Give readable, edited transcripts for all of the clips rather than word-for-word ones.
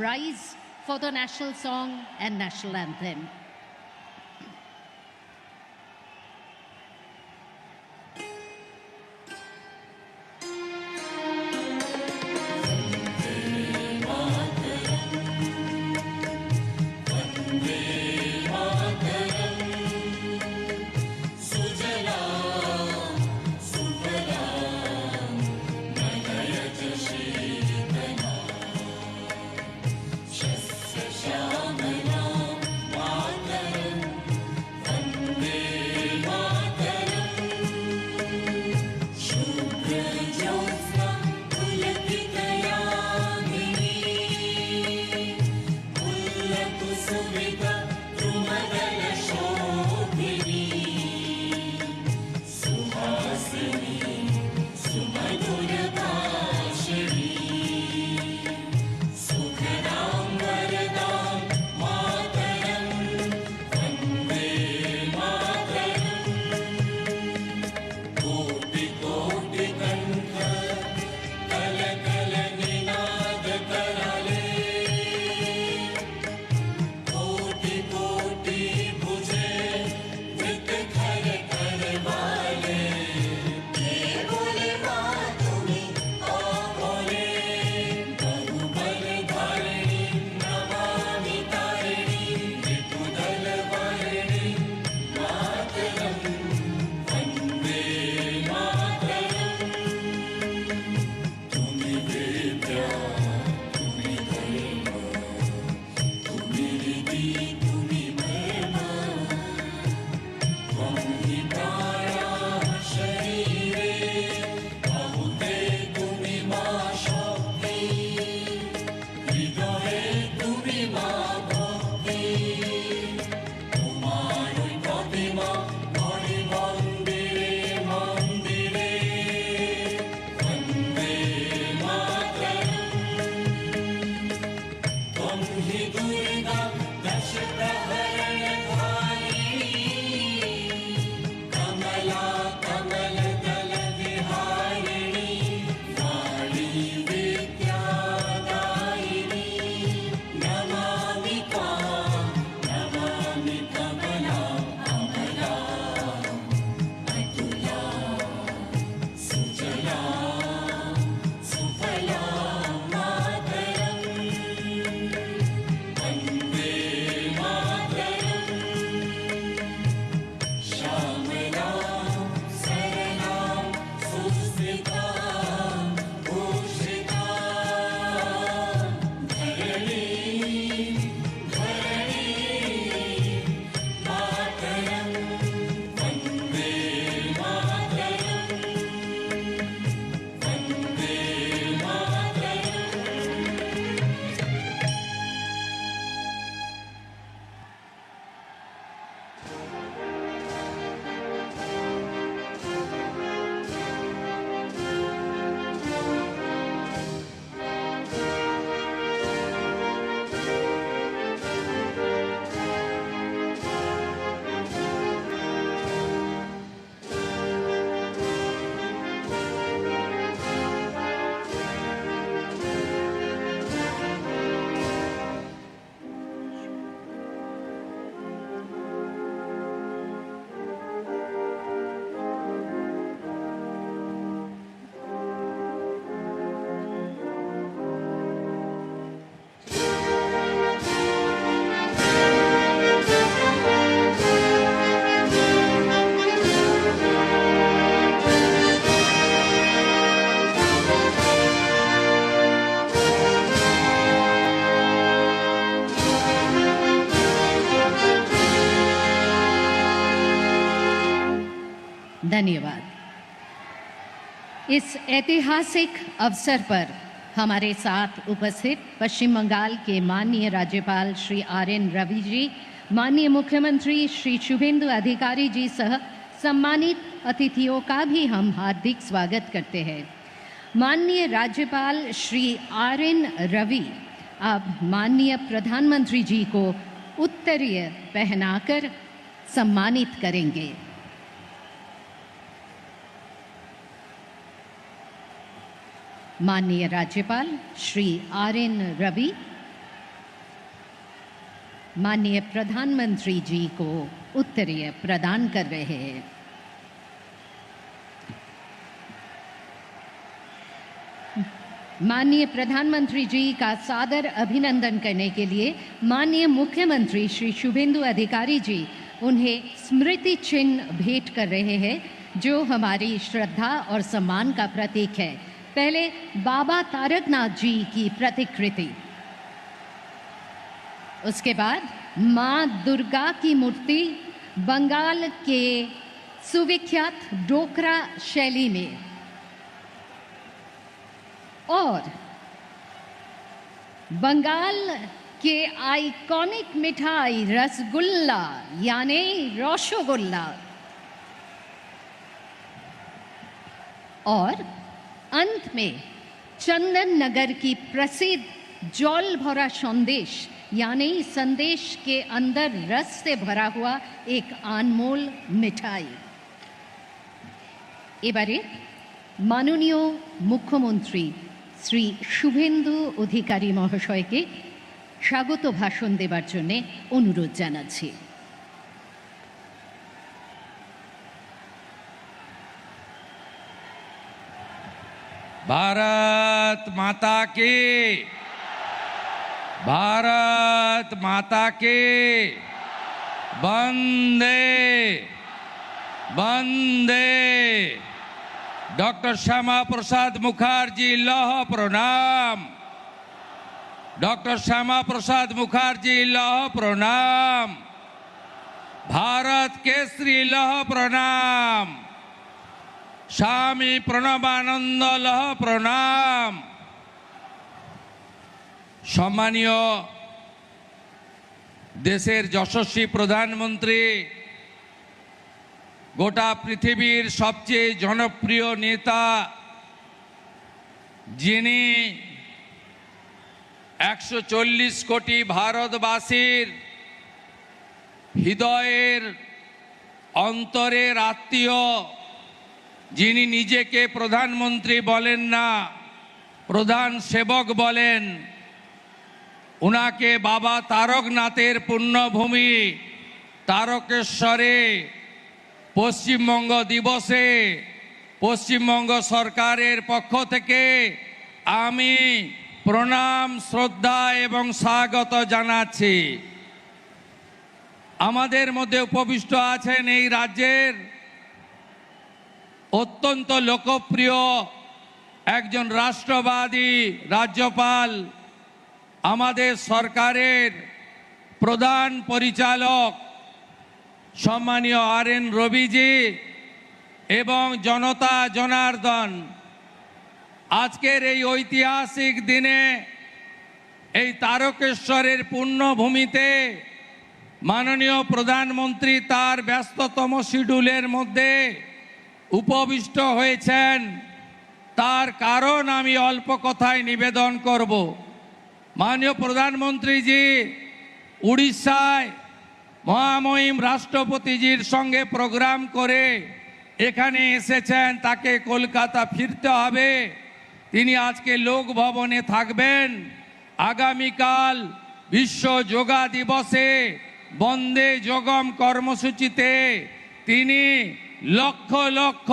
rise for the national song and national anthem. धन्यवाद। इस ऐतिहासिक अवसर पर हमारे साथ उपस्थित पश्चिम बंगाल के माननीय राज्यपाल श्री आर.एन. रवि जी, माननीय मुख्यमंत्री श्री शुभेंदु अधिकारी जी सह सम्मानित अतिथियों का भी हम हार्दिक स्वागत करते हैं। माननीय राज्यपाल श्री आर.एन. रवि अब माननीय प्रधानमंत्री जी को उत्तरीय पहनाकर सम्मानित करेंगे। माननीय राज्यपाल श्री आर.एन. रवि माननीय प्रधानमंत्री जी को उत्तरीय प्रदान कर रहे हैं। माननीय प्रधानमंत्री जी का सादर अभिनंदन करने के लिए माननीय मुख्यमंत्री श्री शुभेंदु अधिकारी जी उन्हें स्मृति चिन्ह भेंट कर रहे हैं, जो हमारी श्रद्धा और सम्मान का प्रतीक है। पहले बाबा तारकनाथ जी की प्रतिकृति, उसके बाद मां दुर्गा की मूर्ति बंगाल के सुविख्यात डोकरा शैली में, और बंगाल के आइकॉनिक मिठाई रसगुल्ला यानी रसगुल्ला, और अंत में चंदन नगर की प्रसिद्ध जल भरा संदेश यानी संदेश के अंदर रस से भरा हुआ एक अनमोल मिठाई। এবারে মাননীয় মুখ্যমন্ত্রী শ্রী শুভেন্দু অধিকারী মহাশয়কে স্বাগত ভাষণ দেবার জন্য অনুরোধ জানাচ্ছি। भारत माता की, भारत माता की, वंदे वंदे। डॉक्टर श्यामा प्रसाद मुखर्जी लौह प्रणाम, डॉक्टर श्यामा प्रसाद मुखर्जी लौह प्रणाम, भारत केसरी लौह प्रणाम, स्वामी प्रणबानंद लौह प्रणाम। सम्मानीय देशेर यशस्वी प्रधानमंत्री, गोटा पृथिवीर सबचेये जनप्रिय नेता, जिनी 140 कोटी भारतवासीर हृदयेर अंतरेर आत्मीय, जिनी निजेके प्रधानमंत्री बोलेन ना, प्रधान सेवक बोलेन, उनाके बाबा तारकनाथेर पुण्यभूमि तारकेश्वरे पश्चिमबंग दिवसे पश्चिमबंग सरकारेर पक्ष थेके आमी प्रणाम श्रद्धा एवं स्वागत जानाচ্ছি। आमादेर मध्य उपविष्ट आছেন এই রাজ্যের অত্যন্ত লোকপ্রিয় একজন রাষ্ট্রবাদী রাজ্যপাল, আমাদের সরকারের প্রধান পরিচালক সম্মানীয় আর.এন. রবিজি এবং জনতা জনার্দন, আজকের এই ঐতিহাসিক দিনে এই তারকেশ্বরের পুণ্যভূমিতে মাননীয় প্রধানমন্ত্রী তার ব্যস্ততম শিডিউলের মধ্যে উপবিষ্ট হয়েছেন। তার কারণ আমি অল্প কথায় নিবেদন করব। মাননীয় প্রধানমন্ত্রীজি উড়িষ্যায় মহামহিম রাষ্ট্রপতিজির সঙ্গে প্রোগ্রাম করে এখানে এসেছেন, তাকে কলকাতা ফিরতে হবে। তিনি আজকে লোক ভবনে থাকবেন। আগামীকাল বিশ্ব যোগা দিবসে বন্দে যোগম কর্মসূচিতে তিনি লক্ষ লক্ষ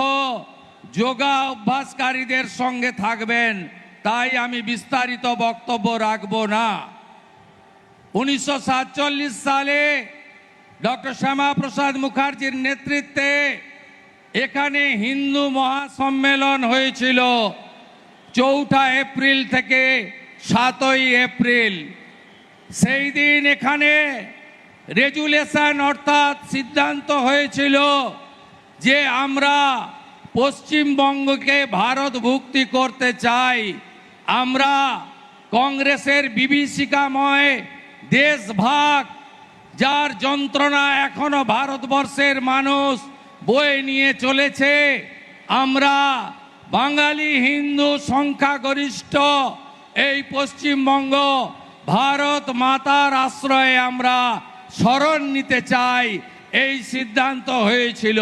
যোগা অভ্যাসকারীদের সঙ্গে থাকবেন। তাই আমি বিস্তারিত বক্তব্য রাখব না। 1947 সালে ডক্টর শ্যামা প্রসাদ মুখার্জির নেতৃত্বে এখানে হিন্দু মহাসম্মেলন হয়েছিল 4 এপ্রিল থেকে 7 এপ্রিল। সেই দিন এখানে রেজুলেশন অর্থাৎ সিদ্ধান্ত হয়েছিল যে আমরা পশ্চিমবঙ্গকে ভারতভুক্তি করতে চাই। আমরা কংগ্রেসের বিভীষিকাময় দেশভাগ, যার যন্ত্রণা এখনো ভারতবর্ষের মানুষ বয়ে নিয়ে চলেছে, আমরা বাঙালি হিন্দু সংখ্যাগরিষ্ঠ এই পশ্চিমবঙ্গ ভারত মাতার আশ্রয়ে আমরা শরণ নিতে চাই, এই সিদ্ধান্ত হয়েছিল।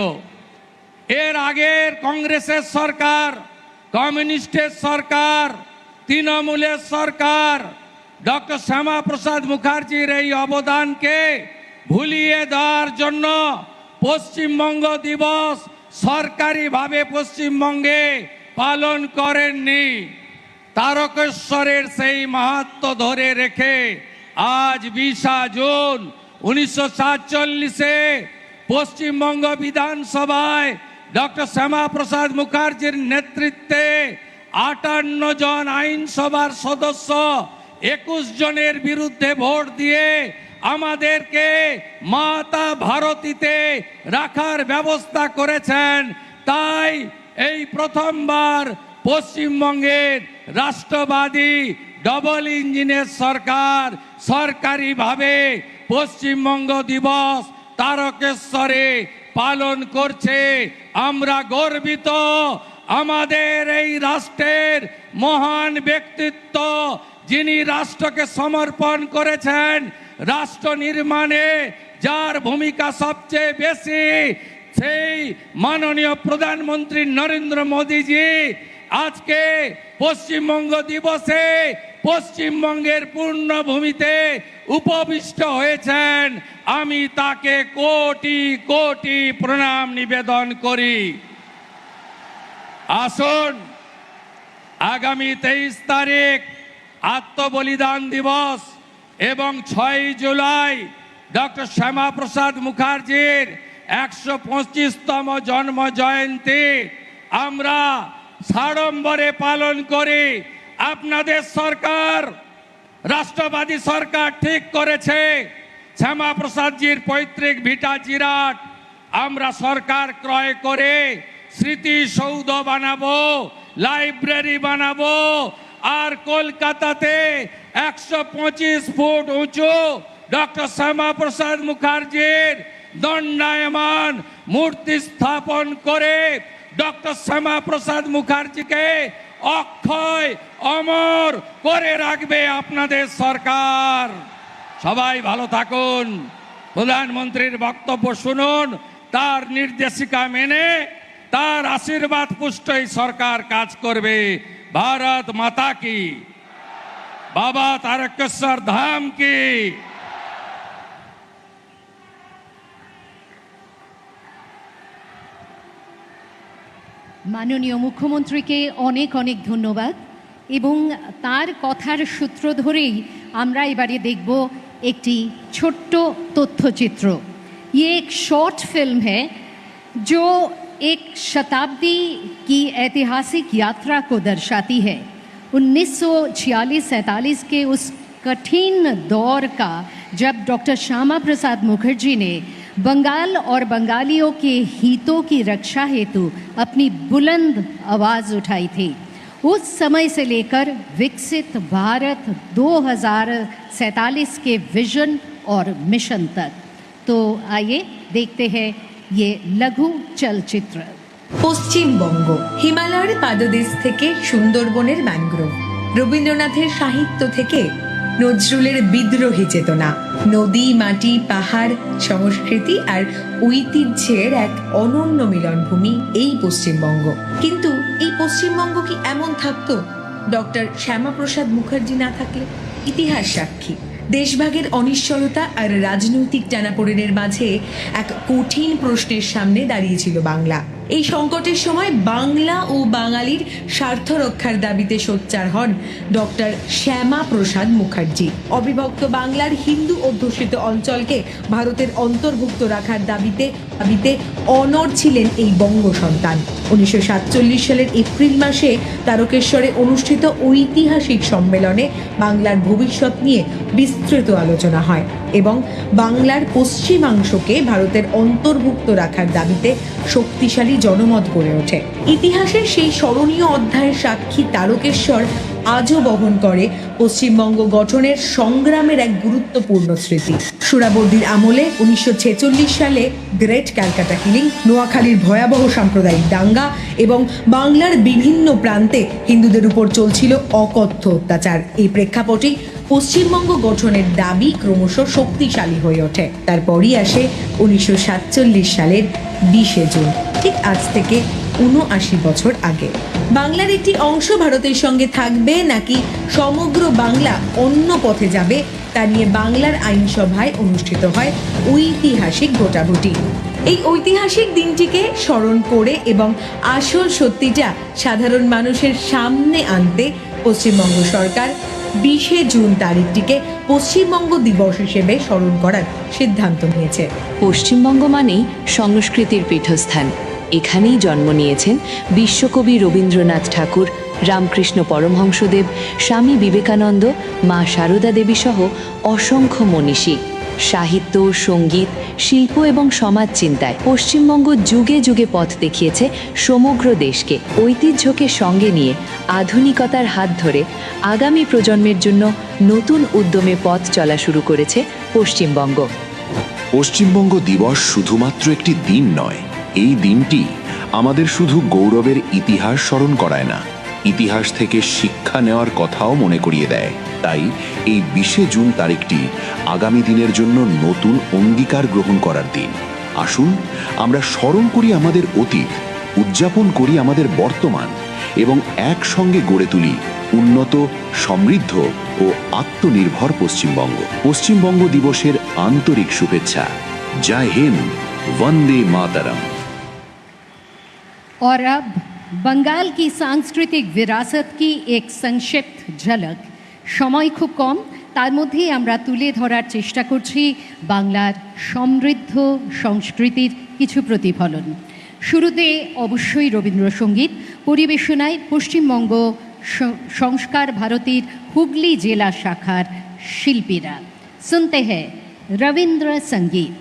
এর আগের কংগ্রেসের সরকার, কমিউনিস্টের সরকার, তৃণমূলের সরকার ডক্টর শ্যামাপ্রসাদ মুখার্জির এই অবদানকে ভুলিয়ে দেওয়ার জন্য পশ্চিমবঙ্গ দিবস সরকারিভাবে পশ্চিমবঙ্গে পালন করেননি। তারকেশ্বরের সেই মাহাত্ম্য ধরে রেখে আজ 20 জুন 1947-এ পশ্চিমবঙ্গ বিধানসভায় ডক্টর শ্যামাপ্রসাদ মুখার্জির নেতৃত্বে 58 জন আইনসভার সদস্য 21 জনের বিরুদ্ধে ভোট দিয়ে আমাদেরকে মাতা ভারতীতে রাখার ব্যবস্থা করেছেন। তাই এই প্রথমবার পশ্চিমবঙ্গের রাষ্ট্রবাদী ডবল ইঞ্জিনের সরকার সরকারিভাবে পশ্চিমবঙ্গ দিবস তারকেশ্বরে পালন করছে। আমরা গর্বিত। আমাদের এই রাষ্ট্রের মহান ব্যক্তিত্ব, যিনি রাষ্ট্রকে সমর্পণ করেছেন, রাষ্ট্র নির্মাণে যার ভূমিকা সবচেয়ে বেশি, সেই মাননীয় প্রধানমন্ত্রী নরেন্দ্র মোদীজি আজকে পশ্চিমবঙ্গ দিবসে পশ্চিমবঙ্গের পূর্ণভূমিতে উপবিষ্ট হয়েছেন। আমি তাকে কোটি কোটি প্রণাম নিবেদন করি। আসুন, আগামী 23 তারিখ আত্মবলিদান দিবস এবং 6 জুলাই ডক্টর শ্যামাপ্রসাদ মুখার্জির 125তম জন্ম জয়ন্তী আমরা সাড়ম্বরে পালন করি। আপনাদের সরকার, রাষ্ট্রবাদী সরকার ঠিক করেছে শ্যামাপ্রসাদজির পৈতৃক ভিটা জিরাট আমরা সরকার ক্রয় করে স্মৃতিসৌধ বানাবো, লাইব্রেরি বানাবো, আর কলকাতাতে 125 ফুট উঁচু ডক্টর শ্যামাপ্রসাদ মুখার্জির দণ্ডায়মান মূর্তি স্থাপন করে ডক্টর শ্যামাপ্রসাদ মুখার্জিকে অক্ষয় অমর করে রাখবে আপনাদের সরকার। সবাই ভালো থাকুন। প্রধানমন্ত্রীর বক্তব্য শুনুন, তার নির্দেশিকা মেনে তার আশীর্বাদ পুষ্টই সরকার কাজ করবে। ভারত মাতা কি, বাবা তারকেশ্বর ধাম কি। মাননীয় মুখ্যমন্ত্রীকে অনেক অনেক ধন্যবাদ। এবং তার কথার সূত্র ধরেই আমরা এবারে দেখব একটি ছোট্ট তথ্যচিত্র। ये एक शॉर्ट फिल्म है जो एक शताब्दी की ऐतिहासिक यात्रा को दर्शाती है। 1946-47 के उस कठिन दौर का, जब डॉक्टर श्यामा प्रसाद मुखर्जी ने बंगाल और बंगालियों के हितों की रक्षा हेतु अपनी बुलंद आवाज़ उठाई थी। उस समय से लेकर विकसित भारत 2047 के विजन और मिशन तक। तो आइए देखते हैं ये लघु चलचित्र। পশ্চিমবঙ্গ হিমালয়ের পাদদেশ থেকে সুন্দরবনের ম্যানগ্রোভ, রবীন্দ্রনাথের সাহিত্য থেকে নজরুলের বিদ্রোহী চেতনা, নদী, মাটি, পাহাড়, সংস্কৃতি আর ঐতিহ্যের এক অনন্য মিলনভূমি এই পশ্চিমবঙ্গ। কিন্তু এই পশ্চিমবঙ্গ কি এমন থাকতো ডক্টর শ্যামাপ্রসাদ মুখার্জি না থাকলে? ইতিহাস সাক্ষী, দেশভাগের অনিশ্চয়তা আর রাজনৈতিক টানাপোড়েনের মাঝে এক কঠিন প্রশ্নের সামনে দাঁড়িয়েছিল বাংলা। এই সংকটের সময় বাংলা ও বাঙালির স্বার্থ রক্ষার দাবিতে সোচ্চার হন ডক্টর শ্যামাপ্রসাদ মুখার্জি। অবিভক্ত বাংলার হিন্দু অধ্যুষিত অঞ্চলকে ভারতের অন্তর্ভুক্ত রাখার দাবিতে অনড় ছিলেন এই বঙ্গ সন্তান। 1947 সালের এপ্রিল মাসে তারকেশ্বরে অনুষ্ঠিত ঐতিহাসিক সম্মেলনে বাংলার ভবিষ্যৎ নিয়ে বিস্তৃত আলোচনা হয় এবং বাংলার পশ্চিমাংশকে ভারতের অন্তর্ভুক্ত রাখার দাবিতে শক্তিশালী জনমত গড়ে ওঠে। ইতিহাসের সেই স্মরণীয় অধ্যায়ের সাক্ষী তারকেশ্বর আজও বহন করে পশ্চিমবঙ্গ গঠনের সংগ্রামের এক গুরুত্বপূর্ণ স্মৃতি। সুরাবর্দির আমলে 1946 সালে গ্রেট ক্যালকাটা কিলিং, নোয়াখালীর ভয়াবহ সাম্প্রদায়িক দাঙ্গা এবং বাংলার বিভিন্ন প্রান্তে হিন্দুদের উপর চলছিল অকথ্য অত্যাচার। এই প্রেক্ষাপটেই পশ্চিমবঙ্গ গঠনের দাবি ক্রমশ শক্তিশালী হয়ে ওঠে। তারপরই আসে 1947 সালের 20 জুন। ঠিক আজ থেকে 79 বছর আগে। বাংলার একটি অংশ ভারতের সঙ্গে থাকবে নাকি সমগ্র বাংলা অন্য পথে যাবে তা নিয়ে বাংলার আইনসভায় অনুষ্ঠিত হয় ঐতিহাসিক ভোটাভুটি। এই ঐতিহাসিক দিনটিকে স্মরণ করে এবং আসল সত্যিটা সাধারণ মানুষের সামনে আনতে পশ্চিমবঙ্গ সরকার 20 জুন তারিখটিকে পশ্চিমবঙ্গ দিবস হিসেবে স্মরণ করার সিদ্ধান্ত নিয়েছে। পশ্চিমবঙ্গ মানেই সংস্কৃতির পীঠস্থান। এখানেই জন্ম নিয়েছেন বিশ্বকবি রবীন্দ্রনাথ ঠাকুর, রামকৃষ্ণ পরমহংসদেব, স্বামী বিবেকানন্দ, মা সারদা দেবী সহ অসংখ্য মনীষী। সাহিত্য, সঙ্গীত, শিল্প এবং সমাজ চিন্তায় পশ্চিমবঙ্গ যুগে যুগে পথ দেখিয়েছে সমগ্র দেশকে। ঐতিহ্যকে সঙ্গে নিয়ে আধুনিকতার হাত ধরে আগামী প্রজন্মের জন্য নতুন উদ্যমে পথ চলা শুরু করেছে পশ্চিমবঙ্গ। পশ্চিমবঙ্গ দিবস শুধুমাত্র একটি দিন নয়, এই দিনটি আমাদের শুধু গৌরবের ইতিহাস স্মরণ করায় না, ইতিহাস থেকে শিক্ষা নেওয়ার কথাও মনে করিয়ে দেয়। তাই এই 20 জুন তারিখটি আগামী দিনের জন্য নতুন অঙ্গীকার গ্রহণ করার দিন। আসুন আমরা স্মরণ করি আমাদের অতীত, উদযাপন করি আমাদের বর্তমান এবং একসঙ্গে গড়ে তুলি উন্নত, সমৃদ্ধ ও আত্মনির্ভর পশ্চিমবঙ্গ। পশ্চিমবঙ্গ দিবসের আন্তরিক শুভেচ্ছা। জয় হিন্দ, वंदे मातरम। और अब बंगाल की सांस्कृतिक विरासत की एक संक्षिप्त झलक। समय खूब कम, তার মধ্যেই আমরা তুলে ধরার চেষ্টা করছি বাংলার সমৃদ্ধ সংস্কৃতির কিছু প্রতিফলন। শুরুতে অবশ্যই রবীন্দ্রসঙ্গীত, পরিবেশনায় পশ্চিমবঙ্গ সংস্কার ভারতীর হুগলি জেলা শাখার শিল্পীরা। শুনতে হ্যায় রবীন্দ্র সঙ্গীত।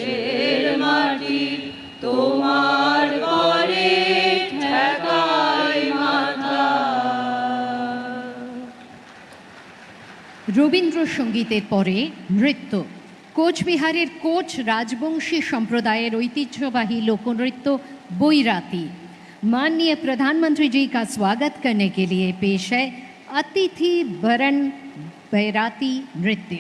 দেশের মাটি তোমার করে ঠেকাই মাথা। রবীন্দ্রসঙ্গীতের পরে নৃত্য। কোচবিহারের কোচ राजवंशी संप्रदायर ऐतिह्यवाही लोकनृत्य बैराती। माननीय प्रधानमंत्री जी का स्वागत करने के लिए पेश है अतिथि वरण बैराती नृत्य।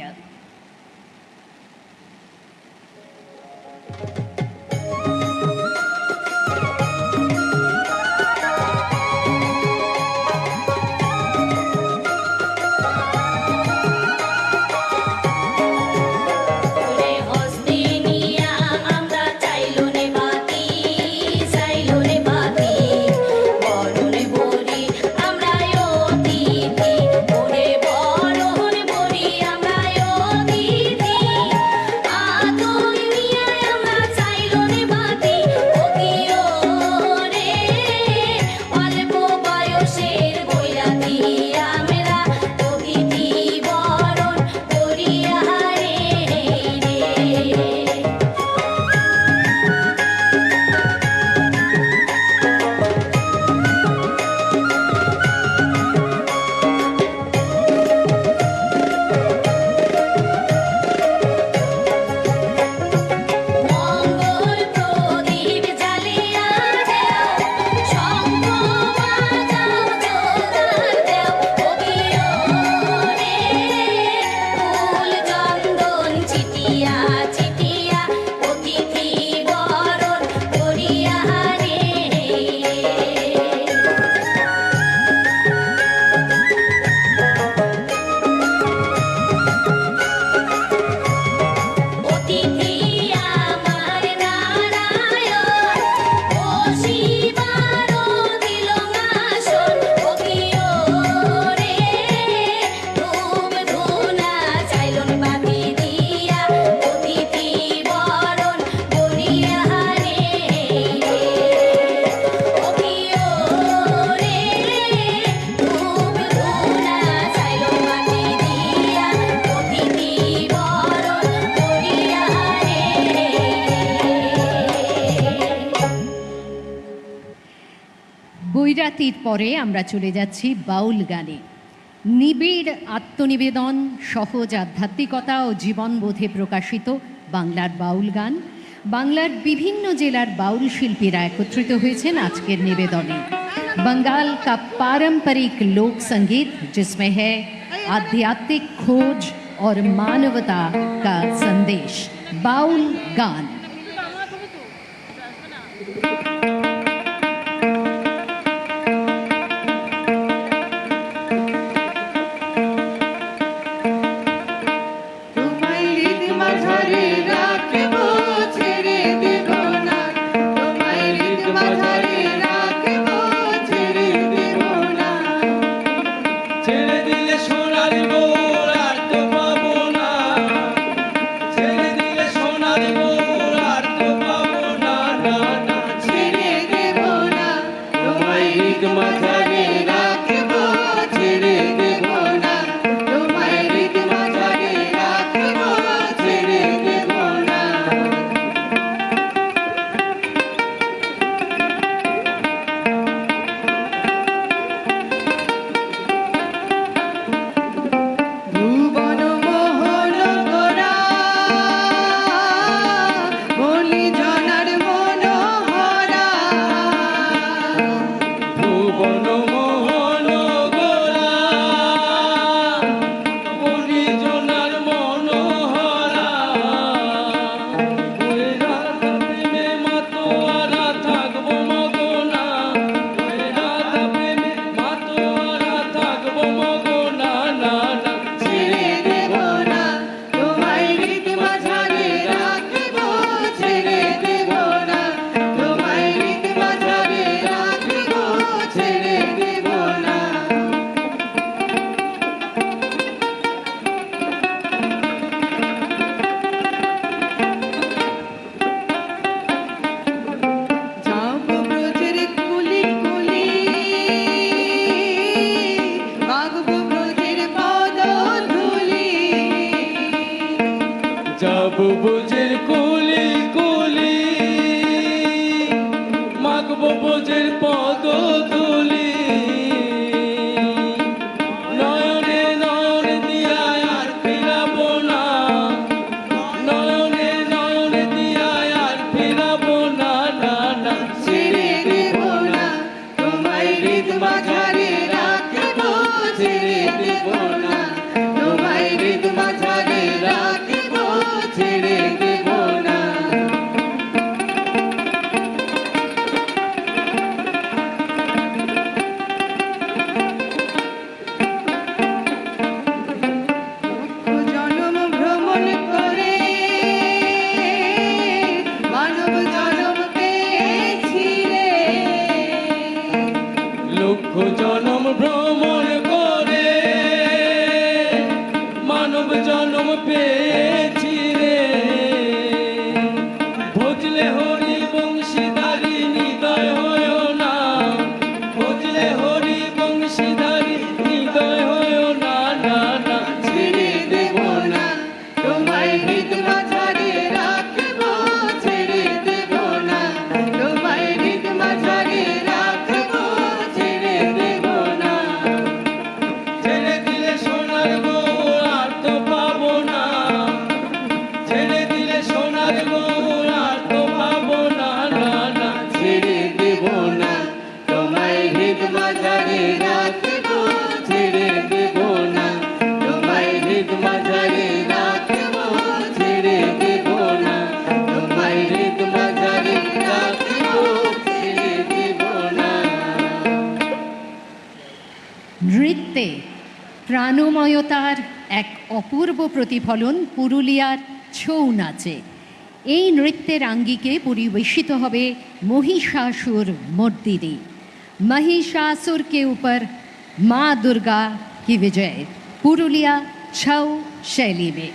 বৈরাতির পরে আমরা চলে যাচ্ছি বাউল গানে। নিবিড় আত্মনিবেদন, সহজ আধ্যাত্মিকতা ও জীবনবোধে প্রকাশিত বাংলার বাউল গান। বাংলার বিভিন্ন জেলার বাউল শিল্পীরা একত্রিত হয়েছেন আজকের নিবেদনে। बंगाल का पारंपरिक लोक संगीत जिसमें है आध्यात्मिक खोज और मानवता का संदेश, बाउल गान। সোনার পদধূলি নয়নে নয়ন দিয়া আর ফিরাবো না নয়নে নয়ন দিয়া আর ফিরাবো না না না ছেড়ে দেব না তোমায় হৃদ মাঝারে রাখবো ছেড়ে দেব না তোমায় হৃদ মাঝারে রাখবো ছেড়ে দেব না জনম ভ্রমণ করে মানব জনম পেয়েছি রে লক্ষ জনম ভ্রমণ করে মানব জনম পেয়েছি রে ভজলে হরি বংশীধারী হৃদয় হয়েও না ভজলে হরি বংশীধারী হৃদয় হয়েও না না না ছেড়ে দেব না তোমায় হৃদ মাঝারে রাখবো ছেড়ে দেব না তোমায় হৃদ মাঝারে রাখবো ছেড়ে দেব না ছেড়ে দিলে সোনার বউ আর তো পাবো না ছেড়ে দিলে সোনার বউ আর তো পাবো না না না ছেড়ে দেব না তোমায় হৃদ মাঝারে রাখবো ছেড়ে দেব না তোমায় হৃদ মাঝারে রাখবো ছেড়ে দেব না তোমায় হৃদ মাঝারে রাখবো ছেড়ে দেব না নৃত্যে প্রাণময়তার এক অপূর্ব প্রতিফলন পুরুলিয়ার ছৌ নাচে। এই নৃত্যের আঙ্গিকে পরিবেশিত হবে महिषासुर मर्दिनी। महिषासुर के ऊपर माँ दुर्गा की विजय पुरुलिया छौ शैली में।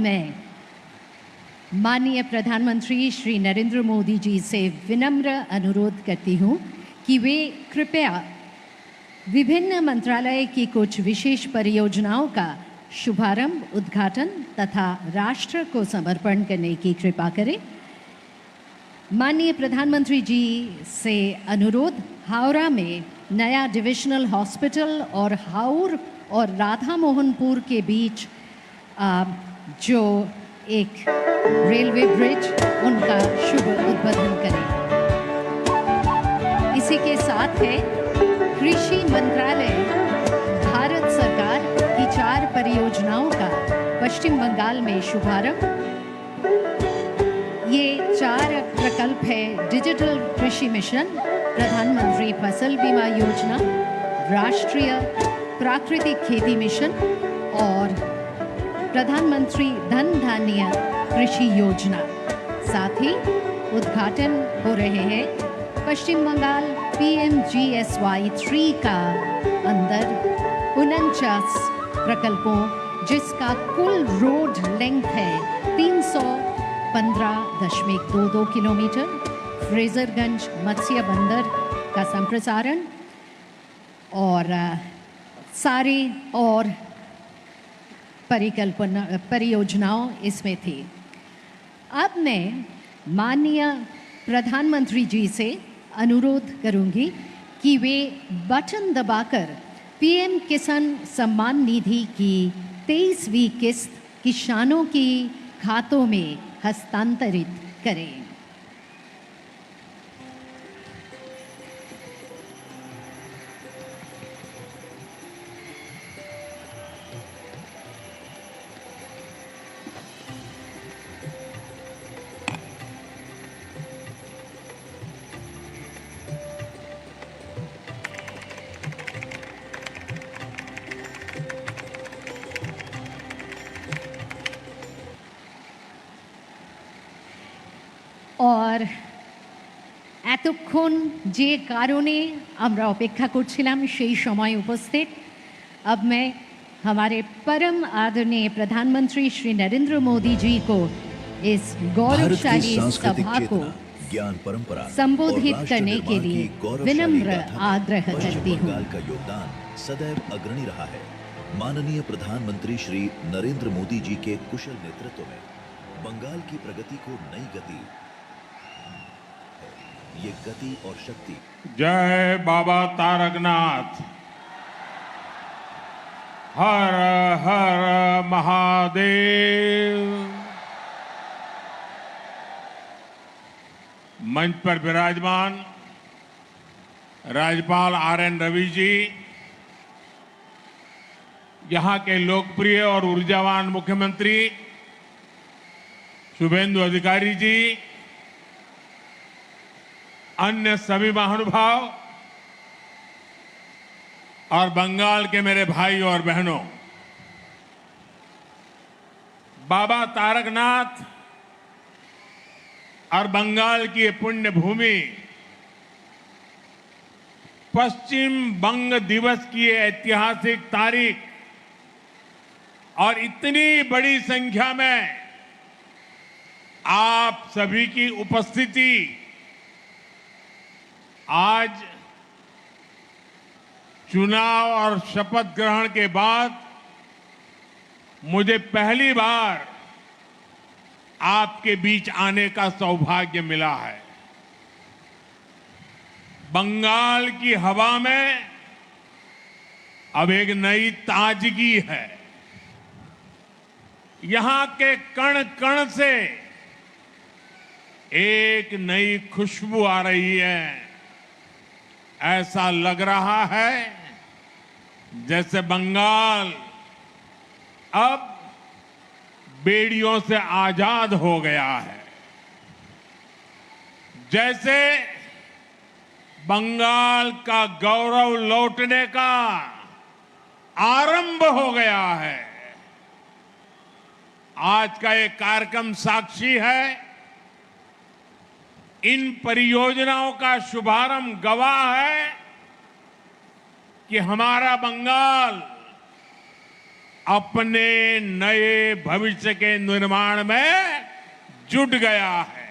मैं माननीय प्रधानमंत्री श्री नरेंद्र मोदी जी से विनम्र अनुरोध करती हूँ कि वे कृपया विभिन्न मंत्रालय की कुछ विशेष परियोजनाओं का शुभारंभ, उद्घाटन तथा राष्ट्र को समर्पण करने की कृपा करें। माननीय प्रधानमंत्री जी से अनुरोध, हावड़ा में नया डिविजनल हॉस्पिटल और हाउर और राधा मोहनपुर के बीच जो एक रेलवे ब्रिज, उनका शुभ उद्बोधन करें। इसी के साथ है कृषि मंत्रालय भारत सरकार की 4 परियोजनाओं का पश्चिम बंगाल में शुभारंभ। ये 4 प्रकल्प है डिजिटल कृषि मिशन, प्रधानमंत्री फसल बीमा योजना, राष्ट्रीय प्राकृतिक खेती मिशन और प्रधानमंत्री धन धान्य कृषि योजना। साथ ही उद्घाटन हो रहे हैं पश्चिम बंगाल PMGSY 3 का अंदर 49 प्रकल्पों, जिसका कुल रोड लेंथ है 315.22 किलोमीटर। फ्रेजरगंज मत्स्य बंदर का संप्रसारण और सारी और परियोजनाओं इसमें थी। अब मैं माननीय प्रधानमंत्री जी से अनुरोध करूंगी कि वे बटन दबाकर PM किसान सम्मान निधि की 23वीं किस्त किसानों की खातों में हस्तांतरित करें। और এতক্ষণ যে কারণে আমরা অপেক্ষা করছিলাম সেই সময় উপস্থিত, अब मैं हमारे परम आदरणीय प्रधानमंत्री श्री नरेंद्र मोदी जी को इस गौरवशाली सभा को ज्ञान परंपरा संबोधित और करने के राष्ट्र लिए निर्माण की गौरवशाली विनम्र गाथा में आग्रह पश्चिम करती हूँ। बंगाल का योगदान सदैव अग्रणी रहा है। माननीय प्रधानमंत्री श्री नरेंद्र मोदी जी के कुशल नेतृत्व में बंगाल की प्रगति को नई गति, ये गति और शक्ति। जय बाबा तारकनाथ, हर हर महादेव। मंच पर विराजमान राज्यपाल RN रवि जी, यहाँ के लोकप्रिय और ऊर्जावान मुख्यमंत्री शुभेंदु अधिकारी जी, अन्य सभी महानुभाव और बंगाल के मेरे भाई और बहनों, बाबा तारकनाथ और बंगाल की ये पुण्य भूमि पश्चिम बंग दिवस की ये ऐतिहासिक तारीख और इतनी बड़ी संख्या में आप सभी की उपस्थिति आज चुनाव और शपथ ग्रहण के बाद मुझे पहली बार आपके बीच आने का सौभाग्य मिला है। बंगाल की हवा में अब एक नई ताजगी है। यहां के कण कण से एक नई खुशबू आ रही है। ऐसा लग रहा है जैसे बंगाल अब बेड़ियों से आजाद हो गया है, जैसे बंगाल का गौरव लौटने का आरंभ हो गया है। आज का ये कार्यक्रम साक्षी है। इन परियोजनाओं का शुभारंभ गवाह है कि हमारा बंगाल अपने नए भविष्य के निर्माण में जुट गया है।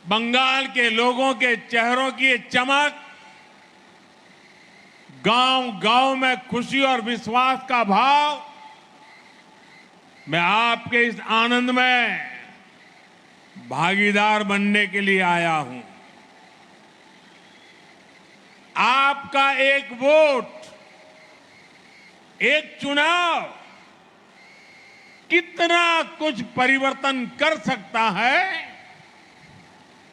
बंगाल के लोगों के चेहरों की ये चमक, गांव-गांव में खुशी और विश्वास का भाव, मैं आपके इस आनंद में भागीदार बनने के लिए आया हूं। आपका एक वोट, एक चुनाव कितना कुछ परिवर्तन कर सकता है,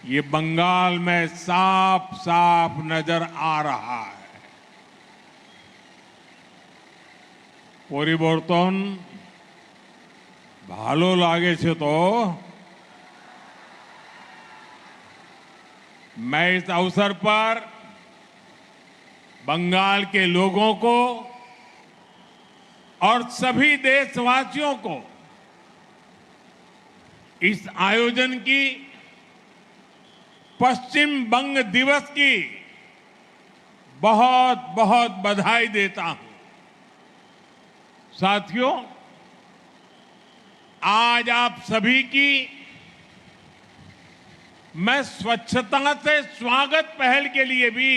ये बंगाल में साफ साफ नजर आ रहा है। পরিবর্তন ভালো লাগেছে तो मैं इस अवसर पर बंगाल के लोगों को और सभी देशवासियों को इस आयोजन की, पश्चिम बंग दिवस की बहुत बहुत बधाई देता हूं। साथियों, आज आप सभी की मैं स्वच्छता से स्वागत पहल के लिए भी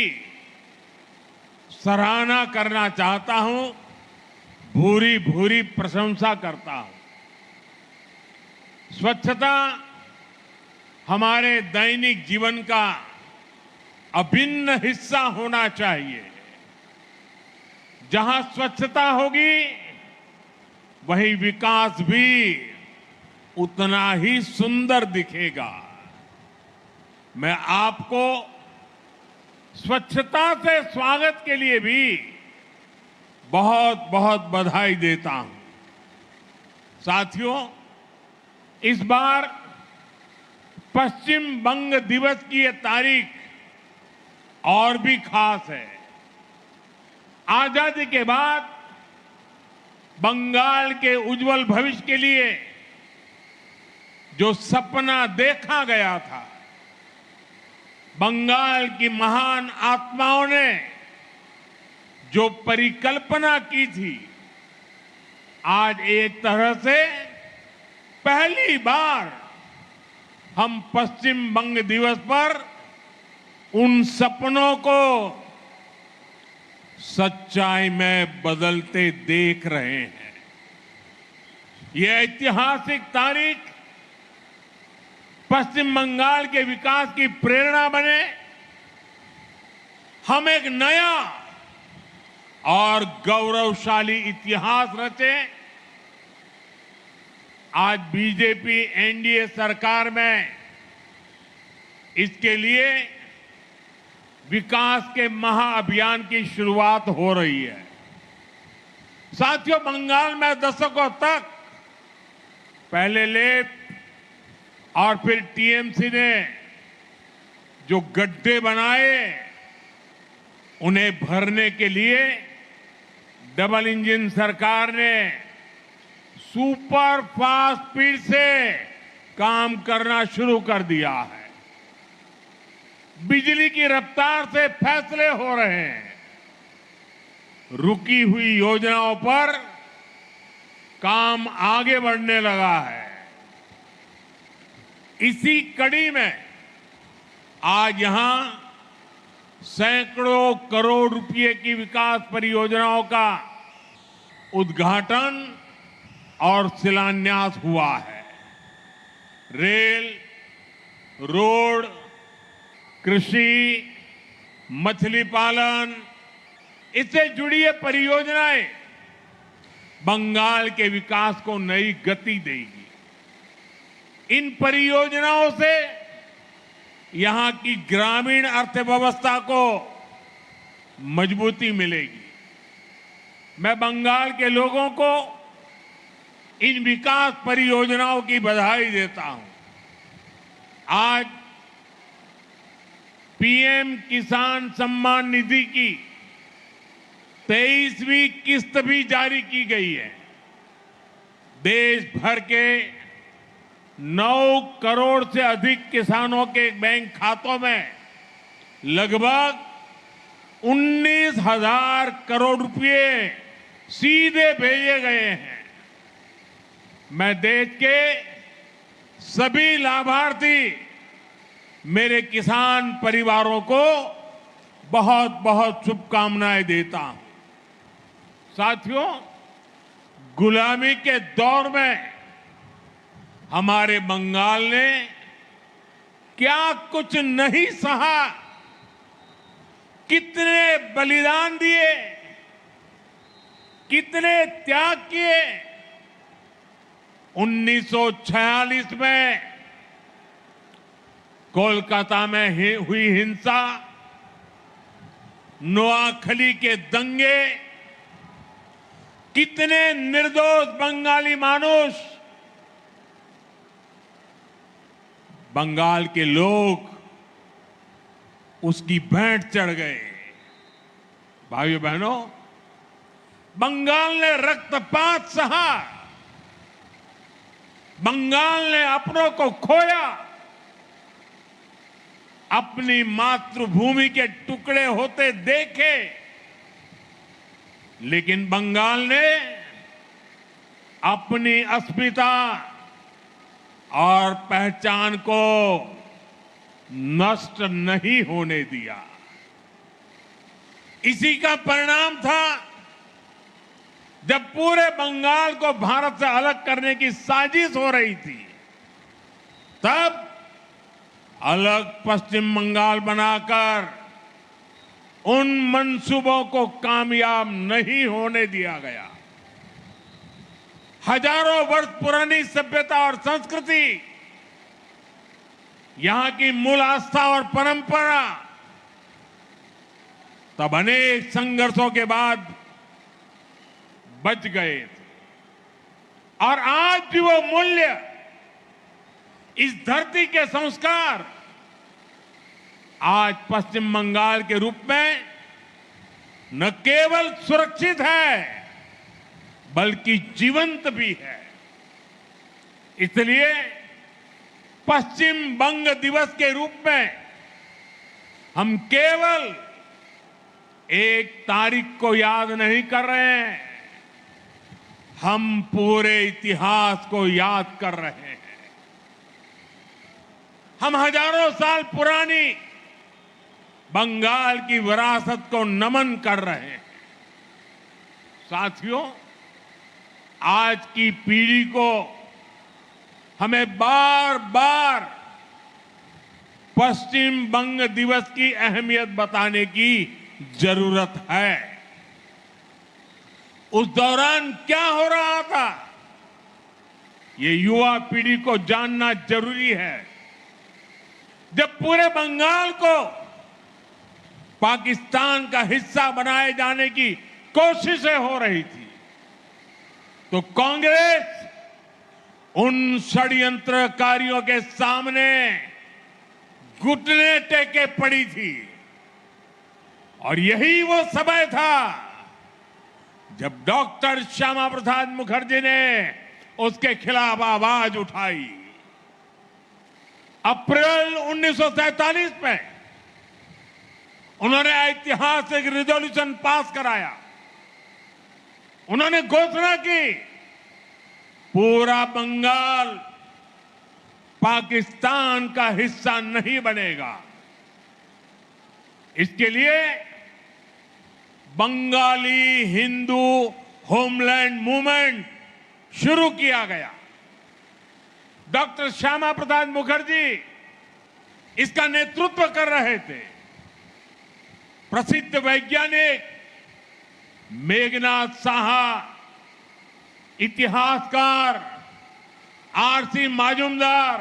सराहना करना चाहता हूं, भूरी भूरी प्रशंसा करता हूं। स्वच्छता हमारे दैनिक जीवन का अभिन्न हिस्सा होना चाहिए। जहां स्वच्छता होगी, वही विकास भी उतना ही सुंदर दिखेगा। मैं आपको स्वच्छता से स्वागत के लिए भी बहुत बहुत बधाई देता हूं। साथियों, इस बार पश्चिम बंग दिवस की ये तारीख और भी खास है। आजादी के बाद बंगाल के उज्जवल भविष्य के लिए जो सपना देखा गया था, बंगाल की महान आत्माओं ने जो परिकल्पना की थी, आज एक तरह से पहली बार हम पश्चिम बंग दिवस पर उन सपनों को सच्चाई में बदलते देख रहे हैं। यह ऐतिहासिक तारीख पश्चिम बंगाल के विकास की प्रेरणा बने, हम एक नया और गौरवशाली इतिहास रचे। आज बीजेपी एनडीए सरकार में इसके लिए विकास के महाअभियान की शुरुआत हो रही है। साथियों, बंगाल में दशकों तक पहले लेफ्ट और फिर टीएमसी ने जो गड्ढे बनाए, उन्हें भरने के लिए डबल इंजन सरकार ने सुपर फास्ट स्पीड से काम करना शुरू कर दिया है। बिजली की रफ्तार से फैसले हो रहे हैं। रुकी हुई योजनाओं पर काम आगे बढ़ने लगा है। इसी कड़ी में आज यहां सैकड़ों करोड़ रुपए की विकास परियोजनाओं का उद्घाटन और शिलान्यास हुआ है। रेल, रोड, कृषि, मछली पालन, इससे जुड़ी ये परियोजनाएं बंगाल के विकास को नई गति देगी। इन परियोजनाओं से यहां की ग्रामीण अर्थव्यवस्था को मजबूती मिलेगी। मैं बंगाल के लोगों को इन विकास परियोजनाओं की बधाई देता हूं। आज पीएम किसान सम्मान निधि की 23वीं किस्त भी जारी की गई है। देश भर के 9 करोड़ से अधिक किसानों के बैंक खातों में लगभग 19,000 करोड़ रुपए सीधे भेजे गए हैं। मैं देश के सभी लाभार्थी मेरे किसान परिवारों को बहुत बहुत शुभकामनाएं देता हूं। साथियों, गुलामी के दौर में हमारे बंगाल ने क्या कुछ नहीं सहा, कितने बलिदान दिए, कितने त्याग किए। 1946 में कोलकाता में हुई हिंसा, नोआखली के दंगे, कितने निर्दोष बंगाली मानुष, बंगाल के लोग उसकी भेंट चढ़ गए। भाइयों बहनों, बंगाल ने रक्तपात सहा, बंगाल ने अपनों को खोया, अपनी मातृभूमि के टुकड़े होते देखे, लेकिन बंगाल ने अपनी अस्मिता और पहचान को नष्ट नहीं होने दिया। इसी का परिणाम था जब पूरे बंगाल को भारत से अलग करने की साजिश हो रही थी, तब अलग पश्चिम बंगाल बनाकर उन मंसूबों को कामयाब नहीं होने दिया गया। हजारों वर्ष पुरानी सभ्यता और संस्कृति, यहां की मूल आस्था और परंपरा तब अनेक संघर्षों के बाद बच गए थे, और आज भी वो मूल्य, इस धरती के संस्कार आज पश्चिम बंगाल के रूप में न केवल सुरक्षित है बल्कि जीवंत भी है। इसलिए पश्चिम बंग दिवस के रूप में हम केवल एक तारीख को याद नहीं कर रहे हैं, हम पूरे इतिहास को याद कर रहे हैं। हम हजारों साल पुरानी बंगाल की विरासत को नमन कर रहे हैं। साथियों, आज की पीढ़ी को हमें बार बार पश्चिम बंग दिवस की अहमियत बताने की जरूरत है। उस दौरान क्या हो रहा था, ये युवा पीढ़ी को जानना जरूरी है। जब पूरे बंगाल को पाकिस्तान का हिस्सा बनाए जाने की कोशिशें हो रही थी, तो कांग्रेस उन षड्यंत्रकारियों के सामने घुटने टेके पड़ी थी। और यही वो समय था जब डॉक्टर श्यामा प्रसाद मुखर्जी ने उसके खिलाफ आवाज उठाई। अप्रैल 1947 में उन्होंने ऐतिहासिक रिजोल्यूशन पास कराया। उन्होंने घोषणा की, पूरा बंगाल पाकिस्तान का हिस्सा नहीं बनेगा। इसके लिए बंगाली हिंदू होमलैंड मूवमेंट शुरू किया गया। डॉक्टर श्यामा प्रसाद मुखर्जी इसका नेतृत्व कर रहे थे। प्रसिद्ध वैज्ञानिक मेघनाथ साहा, इतिहासकार आरसी माजुमदार,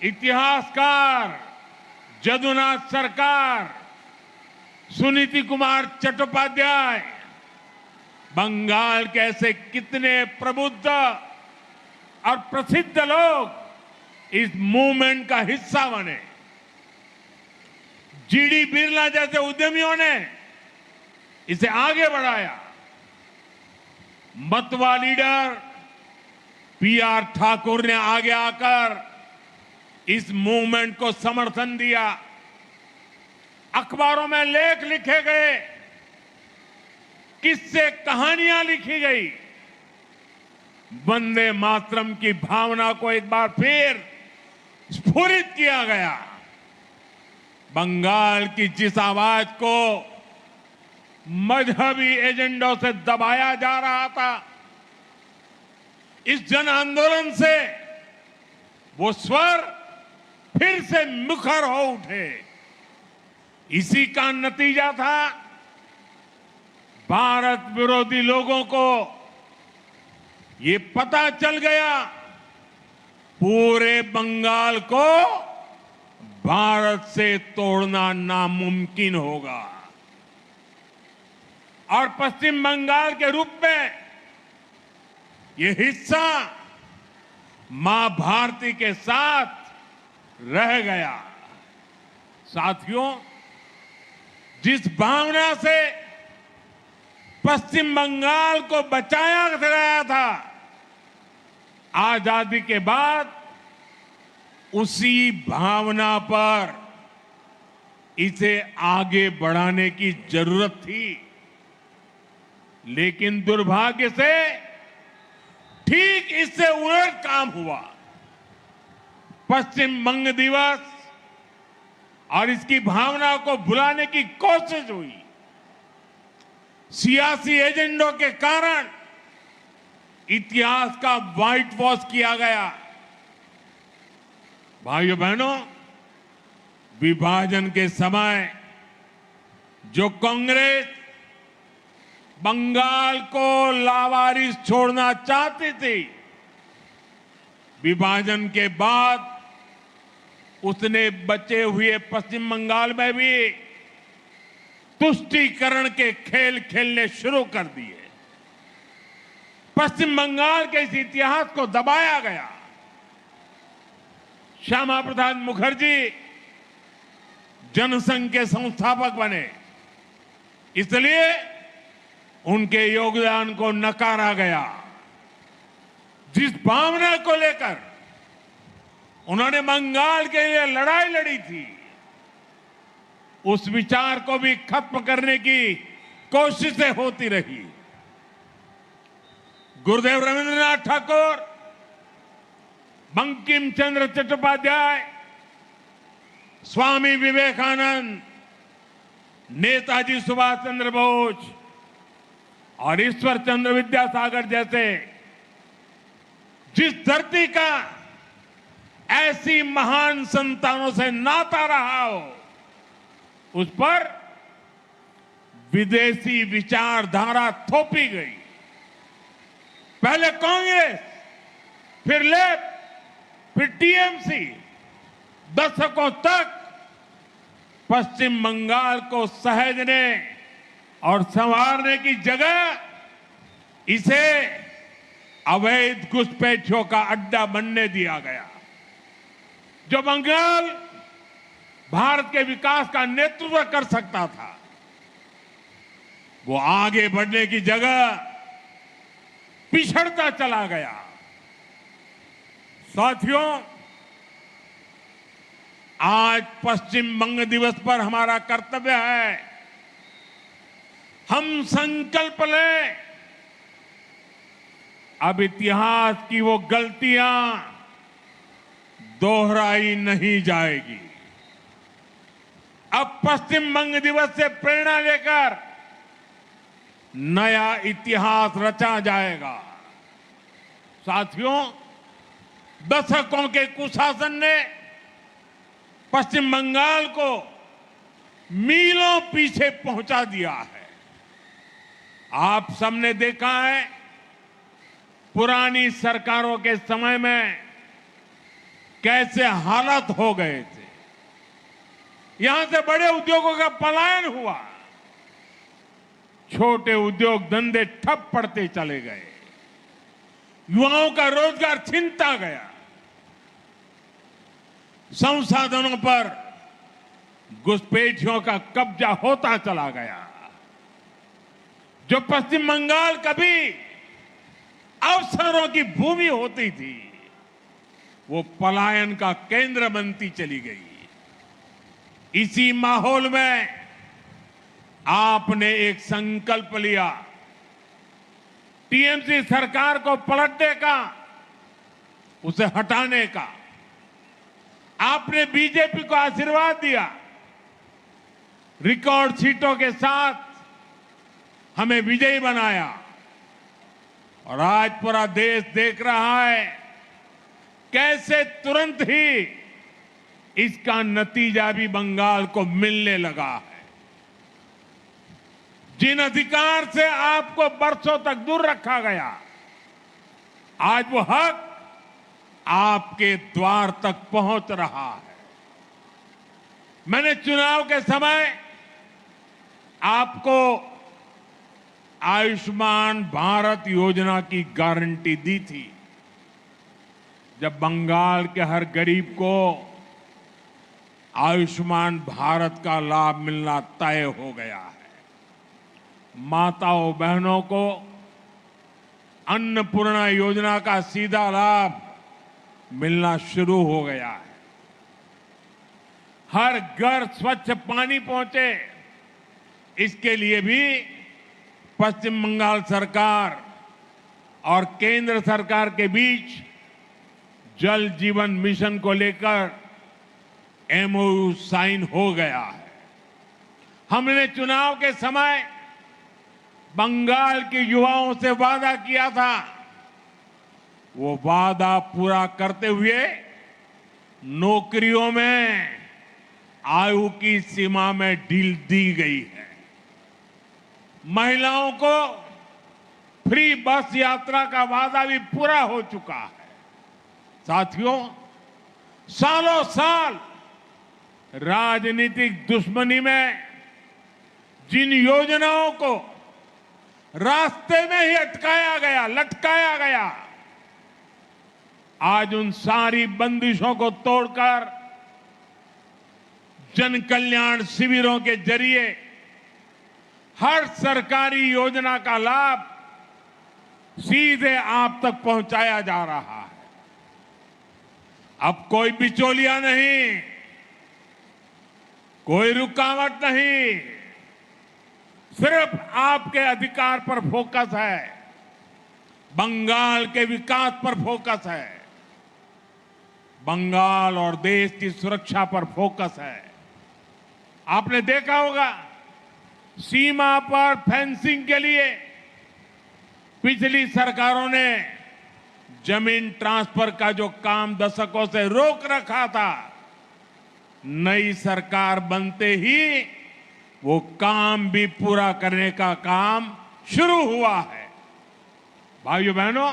इतिहासकार जदुनाथ सरकार, सुनीति कुमार चट्टोपाध्याय, बंगाल के ऐसे कितने प्रबुद्ध और प्रसिद्ध लोग इस मूवमेंट का हिस्सा बने। जीडी बिरला जैसे उद्यमियों ने इसे आगे बढ़ाया। मतवा लीडर पीआर ठाकुर ने आगे आकर इस मूवमेंट को समर्थन दिया। अखबारों में लेख लिखे गए, किस्से कहानियां लिखी गई। वंदे मातरम की भावना को एक बार फिर स्फुरित किया गया। बंगाल की जिस आवाज को मजहबी एजेंडों से दबाया जा रहा था, इस जन आंदोलन से वो स्वर फिर से मुखर हो उठे। इसी का नतीजा था भारत विरोधी लोगों को ये पता चल गया, पूरे बंगाल को भारत से तोड़ना नामुमकिन होगा। और पश्चिम बंगाल के रूप में ये हिस्सा मां भारती के साथ रह गया। साथियों, जिस भावना से पश्चिम बंगाल को बचाया गया था, आजादी के बाद उसी भावना पर इसे आगे बढ़ाने की जरूरत थी। लेकिन दुर्भाग्य से ठीक इससे उलट काम हुआ। पश्चिम बंग दिवस और इसकी भावना को भुलाने की कोशिश हुई। सियासी एजेंडों के कारण इतिहास का व्हाइट वॉश किया गया। भाइयों बहनों, विभाजन के समय जो कांग्रेस बंगाल को लावारिस छोड़ना चाहती थी, विभाजन के बाद उसने बचे हुए पश्चिम बंगाल में भी तुष्टीकरण के खेल खेलने शुरू कर दिए। पश्चिम बंगाल के इस इतिहास को दबाया गया। श्यामा प्रसाद मुखर्जी जनसंघ के संस्थापक बने, इसलिए उनके योगदान को नकारा गया। जिस भावना को लेकर उन्होंने बंगाल के लिए लड़ाई लड़ी थी, उस विचार को भी खत्म करने की कोशिशें होती रही। गुरुदेव रविंद्रनाथ ठाकुर, बंकिम चंद्र चट्टोपाध्याय, स्वामी विवेकानंद, नेताजी सुभाष चंद्र बोस और ईश्वर चंद्र विद्यासागर जैसे जिस धरती का ऐसी महान संतानों से नाता रहा हो, उस पर विदेशी विचारधारा थोपी गई। पहले कांग्रेस, फिर लेफ्ट, फिर टीएमसी, दशकों तक पश्चिम बंगाल को सहेजने और संवारने की जगह इसे अवैध घुसपैठियों का अड्डा बनने दिया गया। जो बंगाल भारत के विकास का नेतृत्व कर सकता था, वो आगे बढ़ने की जगह पिछड़ता चला गया। साथियों, आज पश्चिम बंग दिवस पर हमारा कर्तव्य है, हम संकल्प लें, अब इतिहास की वो गलतियां दोहराई नहीं जाएगी। अब पश्चिम बंग दिवस से प्रेरणा लेकर नया इतिहास रचा जाएगा। साथियों, दशकों के कुशासन ने पश्चिम बंगाल को मीलों पीछे पहुंचा दिया है। आप सबने देखा है, पुरानी सरकारों के समय में कैसे हालात हो गए थे। यहां से बड़े उद्योगों का पलायन हुआ, छोटे उद्योग धंधे ठप पड़ते चले गए, युवाओं का रोजगार छीनता गया, संसाधनों पर घुसपैठियों का कब्जा होता चला गया। जो पश्चिम बंगाल कभी अवसरों की भूमि होती थी, वो पलायन का केंद्र बनती चली गई। इसी माहौल में आपने एक संकल्प लिया, टीएमसी सरकार को पलटने का, उसे हटाने का। आपने बीजेपी को आशीर्वाद दिया, रिकॉर्ड सीटों के साथ हमें विजयी बनाया, और आज पूरा देश देख रहा है कैसे तुरंत ही इसका नतीजा भी बंगाल को मिलने लगा है। जिन अधिकार से आपको बरसों तक दूर रखा गया, आज वो हक आपके द्वार तक पहुंच रहा है। मैंने चुनाव के समय आपको आयुष्मान भारत योजना की गारंटी दी थी, जब बंगाल के हर गरीब को आयुष्मान भारत का लाभ मिलना तय हो गया है। माताओं बहनों को अन्नपूर्णा योजना का सीधा लाभ मिलना शुरू हो गया है। हर घर स्वच्छ पानी पहुंचे, इसके लिए भी पश्चिम बंगाल सरकार और केंद्र सरकार के बीच जल जीवन मिशन को लेकर एमओयू साइन हो गया है। हमने चुनाव के समय बंगाल के युवाओं से वादा किया था, वो वादा पूरा करते हुए नौकरियों में आयु की सीमा में ढील दी गई है। महिलाओं को फ्री बस यात्रा का वादा भी पूरा हो चुका है। साथियों, सालों साल राजनीतिक दुश्मनी में जिन योजनाओं को रास्ते में ही अटकाया गया, लटकाया गया, आज उन सारी बंदिशों को तोड़कर जन कल्याण शिविरों के जरिए हर सरकारी योजना का लाभ सीधे आप तक पहुंचाया जा रहा है। अब कोई बिचौलिया नहीं, कोई रुकावट नहीं, सिर्फ आपके अधिकार पर फोकस है, बंगाल के विकास पर फोकस है, बंगाल और देश की सुरक्षा पर फोकस है। आपने देखा होगा, सीमा पर फेंसिंग के लिए पिछली सरकारों ने जमीन ट्रांसफर का जो काम दशकों से रोक रखा था, नई सरकार बनते ही वो काम भी पूरा करने का काम शुरू हुआ है। भाइयों बहनों,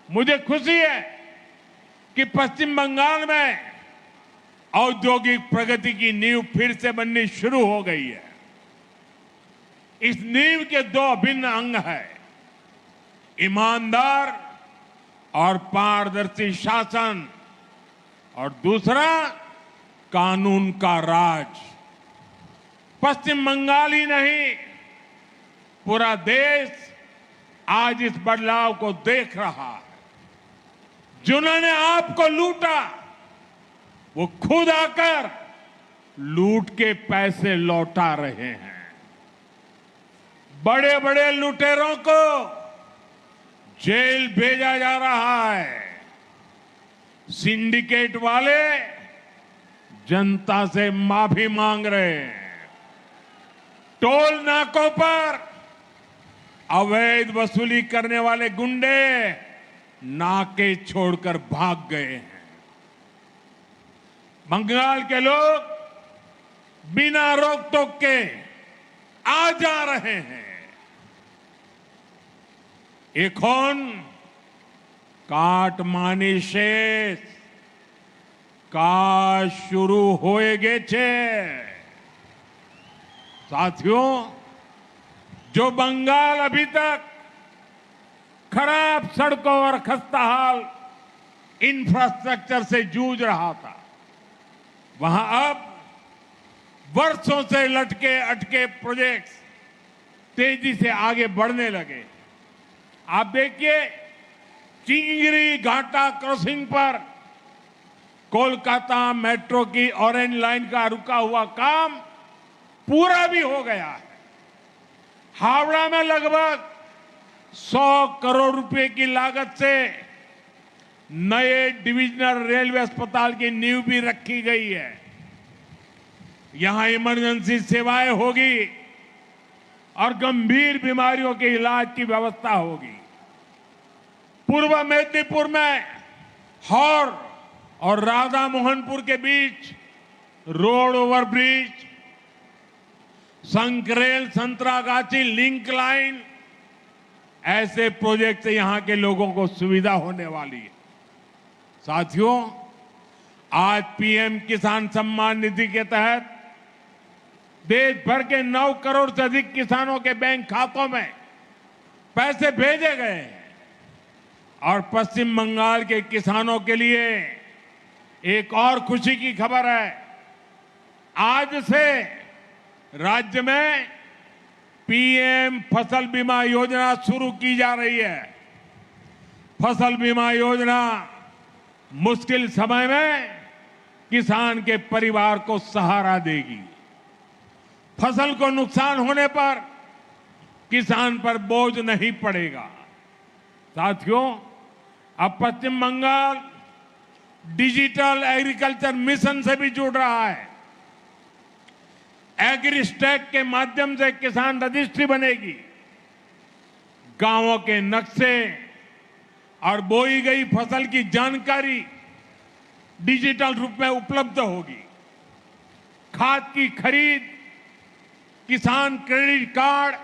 मुझे खुशी है कि पश्चिम बंगाल में औद्योगिक प्रगति की नींव फिर से बननी शुरू हो गई है। इस नींव के दो अभिन्न अंग हैं, ईमानदार और पारदर्शी शासन, और दूसरा कानून का राज। पश्चिम बंगाल ही नहीं, पूरा देश आज इस बदलाव को देख रहा है। जिन्होंने आपको लूटा, वो खुद आकर लूट के पैसे लौटा रहे हैं। बड़े बड़े लुटेरों को जेल भेजा जा रहा है। सिंडिकेट वाले जनता से माफी मांग रहे हैं। टोल नाकों पर अवैध वसूली करने वाले गुंडे नाके छोड़कर भाग गए हैं। बंगाल के लोग बिना रोक टोक के आ जा रहे हैं। এখন কাটমানি শেষ, কাজ शुरू হয়ে গেছে। साथियों, जो बंगाल अभी तक खराब सड़कों और खस्ताहाल इंफ्रास्ट्रक्चर से जूझ रहा था, वहां अब वर्षों से लटके अटके प्रोजेक्ट्स तेजी से आगे बढ़ने लगे। आप देखिए, चिंगरी घाटा क्रॉसिंग पर कोलकाता मेट्रो की ऑरेंज लाइन का रुका हुआ काम पूरा भी हो गया है। हावड़ा में लगभग 100 करोड़ रुपए की लागत से नए डिविजनल रेलवे अस्पताल की नींव भी रखी गई है। यहां इमरजेंसी सेवाएं होगी और गंभीर बीमारियों के इलाज की व्यवस्था होगी। पूर्व मेदिनीपुर में हौर और राधा मोहनपुर के बीच road overbridge, Sankrail Santragachi link line, ऐसे प्रोजेक्ट से यहां के लोगों को सुविधा होने वाली है। साथियों, आज पीएम किसान सम्मान निधि के तहत देश भर के 9 करोड़ से अधिक किसानों के बैंक खातों में पैसे भेजे गए हैं और पश्चिम बंगाल के किसानों के लिए एक और खुशी की खबर है। आज से राज्य में पीएम फसल बीमा योजना शुरू की जा रही है। फसल बीमा योजना मुश्किल समय में किसान के परिवार को सहारा देगी। फसल को नुकसान होने पर किसान पर बोझ नहीं पड़ेगा। साथियों, अब पश्चिम बंगाल डिजिटल एग्रीकल्चर मिशन से भी जुड़ रहा है। एग्रीस्टैक के माध्यम से किसान रजिस्ट्री बनेगी, गांवों के नक्शे और बोई गई फसल की जानकारी डिजिटल रूप में उपलब्ध होगी। खाद की खरीद, किसान क्रेडिट कार्ड,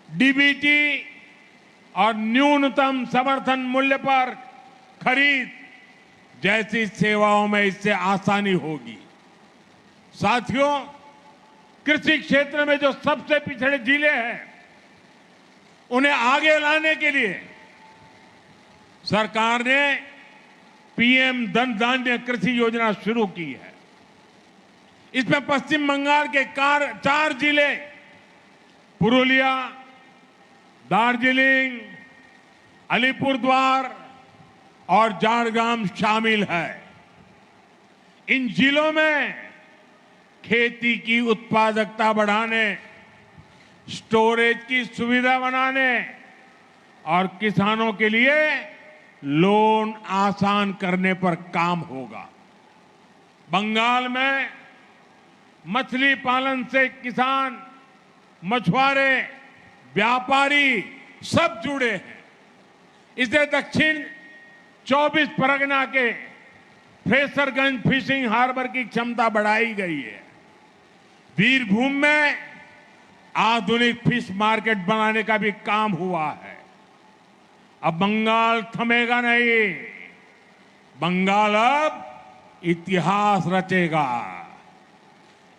डीबीटी और न्यूनतम समर्थन मूल्य पर खरीद जैसी सेवाओं में इससे आसानी होगी। साथियों, कृषि क्षेत्र में जो सबसे पिछड़े जिले हैं, उन्हें आगे लाने के लिए सरकार ने पीएम धन धान्य कृषि योजना शुरू की है। इसमें पश्चिम बंगाल के 4 जिले पुरुलिया, दार्जिलिंग, अलीपुरद्वार और झारग्राम शामिल है। इन जिलों में खेती की उत्पादकता बढ़ाने, स्टोरेज की सुविधा बनाने और किसानों के लिए लोन आसान करने पर काम होगा। बंगाल में मछली पालन से किसान, मछुआरे, व्यापारी सब जुड़े हैं। इससे दक्षिण 24 परगना के फ्रेसरगंज फिशिंग हार्बर की क्षमता बढ़ाई गई है। वीरभूम में आधुनिक फिश मार्केट बनाने का भी काम हुआ है। अब बंगाल थमेगा नहीं, बंगाल अब इतिहास रचेगा।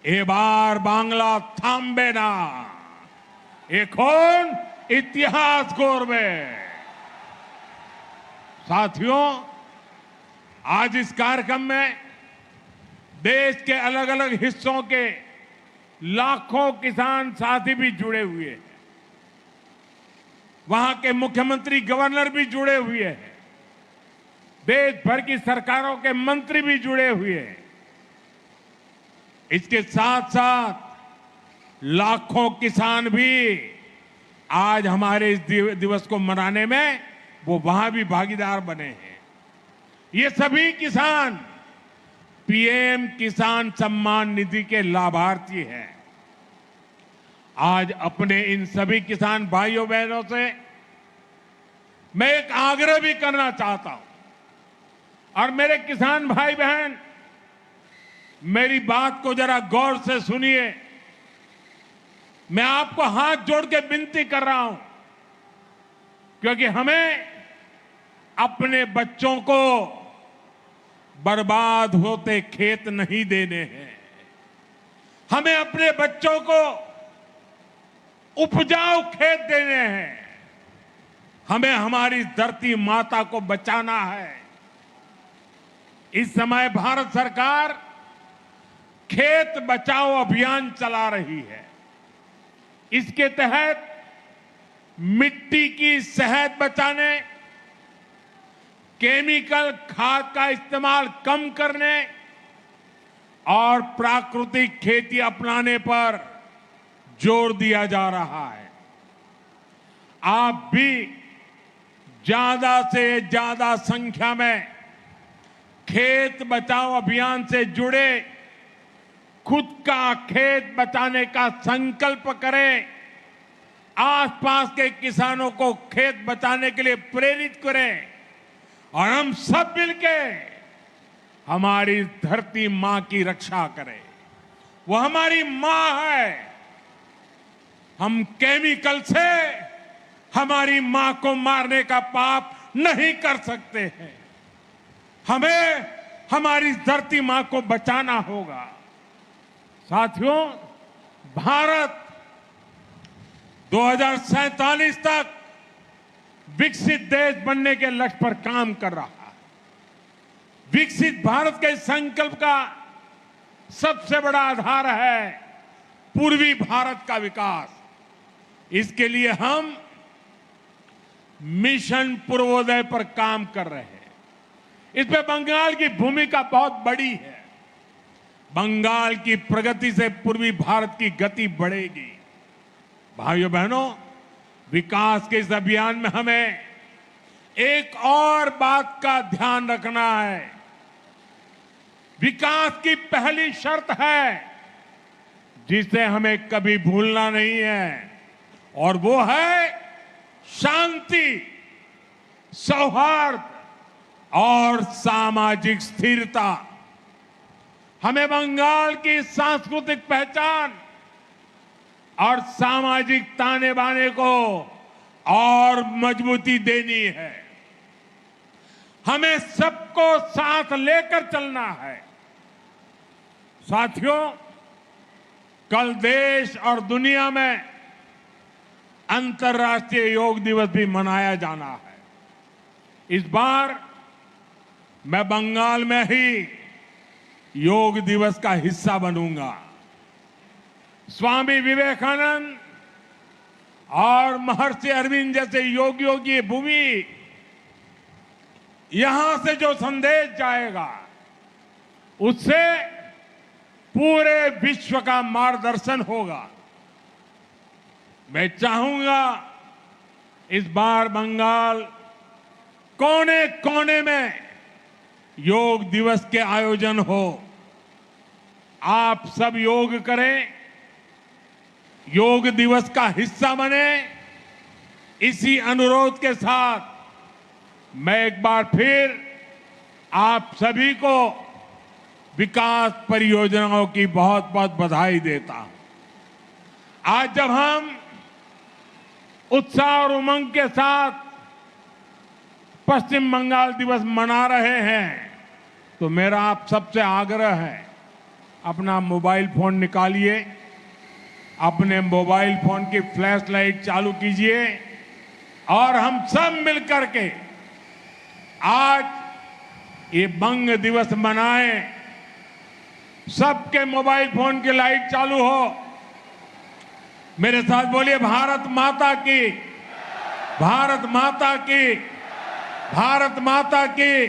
ए बार बांग्ला थाम्बे ना, এখন इतिहास गौरवे। साथियों, आज इस कार्यक्रम में देश के अलग अलग हिस्सों के लाखों किसान साथी भी जुड़े हुए हैं। वहां के मुख्यमंत्री, गवर्नर भी जुड़े हुए हैं। देश भर की सरकारों के मंत्री भी जुड़े हुए हैं। इसके साथ साथ लाखों किसान भी आज हमारे इस दिवस को मनाने में वो वहां भी भागीदार बने हैं। ये सभी किसान पीएम किसान सम्मान निधि के लाभार्थी हैं। आज अपने इन सभी किसान भाइयों बहनों से मैं एक आग्रह भी करना चाहता हूं। और मेरे किसान भाई बहन, मेरी बात को जरा गौर से सुनिए। मैं आपको हाथ जोड़ के विनती कर रहा हूं, क्योंकि हमें अपने बच्चों को बर्बाद होते खेत नहीं देने हैं। हमें अपने बच्चों को उपजाऊ खेत देने हैं। हमें हमारी धरती माता को बचाना है। इस समय भारत सरकार खेत बचाओ अभियान चला रही है। इसके तहत मिट्टी की सेहत बचाने, केमिकल खाद का इस्तेमाल कम करने और प्राकृतिक खेती अपनाने पर जोर दिया जा रहा है। आप भी ज्यादा से ज्यादा संख्या में खेत बचाओ अभियान से जुड़े, खुद का खेत बचाने का संकल्प करें, आसपास के किसानों को खेत बचाने के लिए प्रेरित करें और हम सब मिलके हमारी धरती मां की रक्षा करें। वो हमारी मां है। हम केमिकल से हमारी मां को मारने का पाप नहीं कर सकते हैं। हमें हमारी धरती मां को बचाना होगा। साथियों, भारत 2047 तक विकसित देश बनने के लक्ष्य पर काम कर रहा है। विकसित भारत के संकल्प का सबसे बड़ा आधार है पूर्वी भारत का विकास। इसके लिए हम मिशन पूर्वोदय पर काम कर रहे हैं। इसमें बंगाल की भूमिका बहुत बड़ी है। बंगाल की प्रगति से पूर्वी भारत की गति बढ़ेगी। भाइयों बहनों, विकास के इस अभियान में हमें एक और बात का ध्यान रखना है। विकास की पहली शर्त है जिसे हमें कभी भूलना नहीं है, और वो है शांति, सौहार्द और सामाजिक स्थिरता। हमें बंगाल की सांस्कृतिक पहचान और सामाजिक ताने बाने को और मजबूती देनी है। हमें सबको साथ लेकर चलना है। साथियों, कल देश और दुनिया में अंतर्राष्ट्रीय योग दिवस भी मनाया जाना है। इस बार मैं बंगाल में ही योग दिवस का हिस्सा बनूंगा। स्वामी विवेकानंद और महर्षि अरविंद जैसे योगियों की भूमि, यहां से जो संदेश जाएगा उससे पूरे विश्व का मार्गदर्शन होगा। मैं चाहूंगा इस बार बंगाल कोने कोने में योग दिवस के आयोजन हो। आप सब योग करें, योग दिवस का हिस्सा बने। इसी अनुरोध के साथ मैं एक बार फिर आप सभी को विकास परियोजनाओं की बहुत बहुत बधाई देता हूं। आज जब हम उत्साह और उमंग के साथ पश्चिम बंगाल दिवस मना रहे हैं, तो मेरा आप सबसे आग्रह है, अपना मोबाइल फोन निकालिए, अपने मोबाइल फोन की फ्लैश लाइट चालू कीजिए और हम सब मिलकर के आज ये बंग दिवस मनाएं। सबके मोबाइल फोन की लाइट चालू हो। मेरे साथ बोलिए, भारत माता की, भारत माता की, भारत माता की,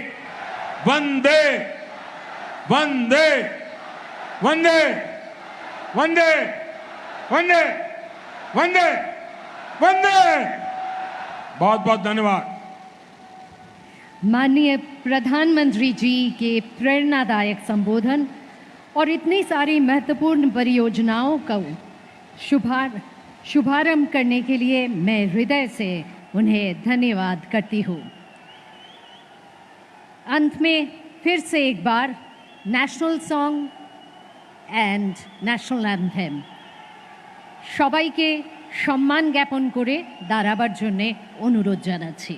वंदे वंदे वंदे वंदे वंदे वंदे वंदे। बहुत बहुत धन्यवाद। माननीय प्रधानमंत्री जी के प्रेरणादायक संबोधन और इतनी सारी महत्वपूर्ण परियोजनाओं का शुभारंभ करने के लिए मैं हृदय से उन्हें धन्यवाद करती हूँ। अंत में फिर से एक बार national song and national anthem সবাইকে সম্মান জ্ঞাপন করে দাঁড়াবার জন্য অনুরোধ জানাচ্ছি।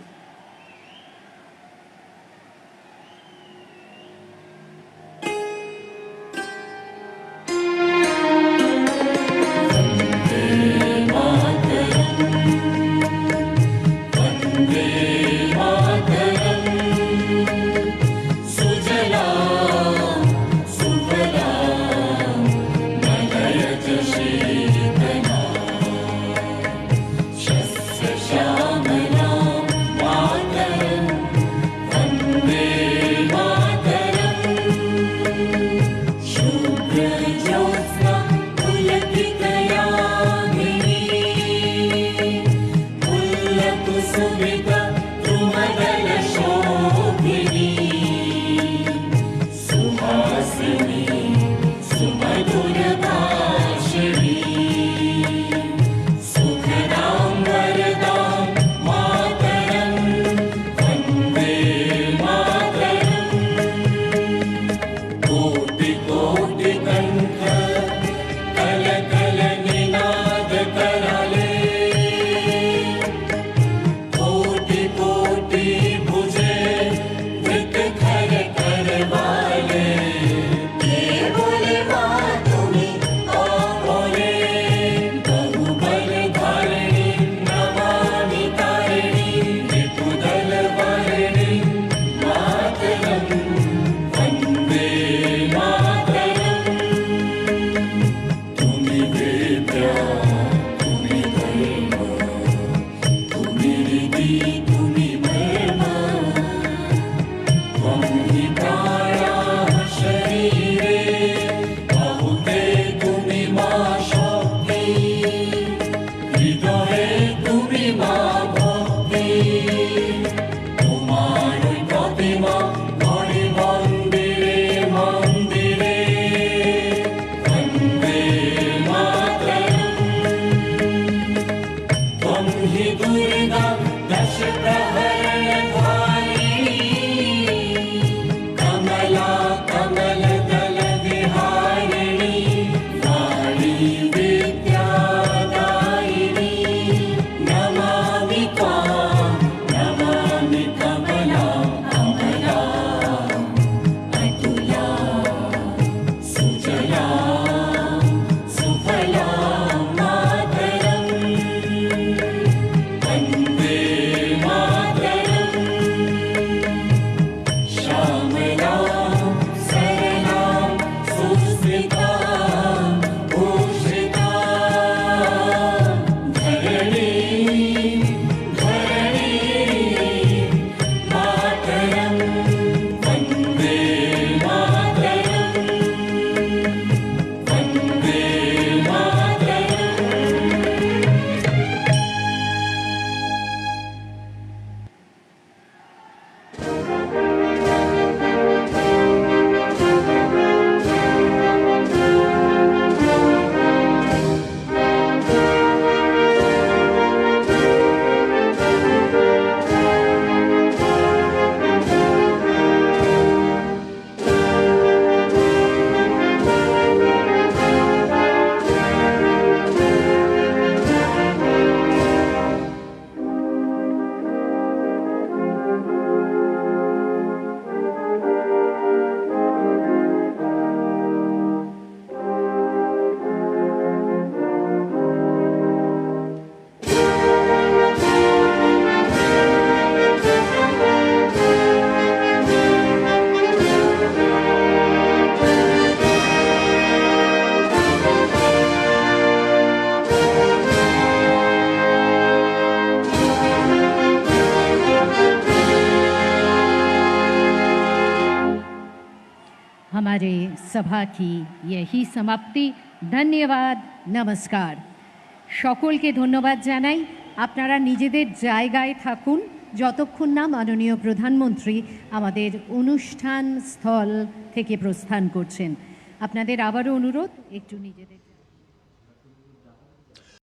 सभा की यही समाप्ति। धन्यवाद, नमस्कार। সকলকে ধন্যবাদ জানাই। আপনারা নিজেদের জায়গায় থাকুন যতক্ষণ না মাননীয় প্রধানমন্ত্রী আমাদের অনুষ্ঠান স্থল থেকে প্রস্থান করছেন। আপনাদের আবারও অনুরোধ একটু নিজেদের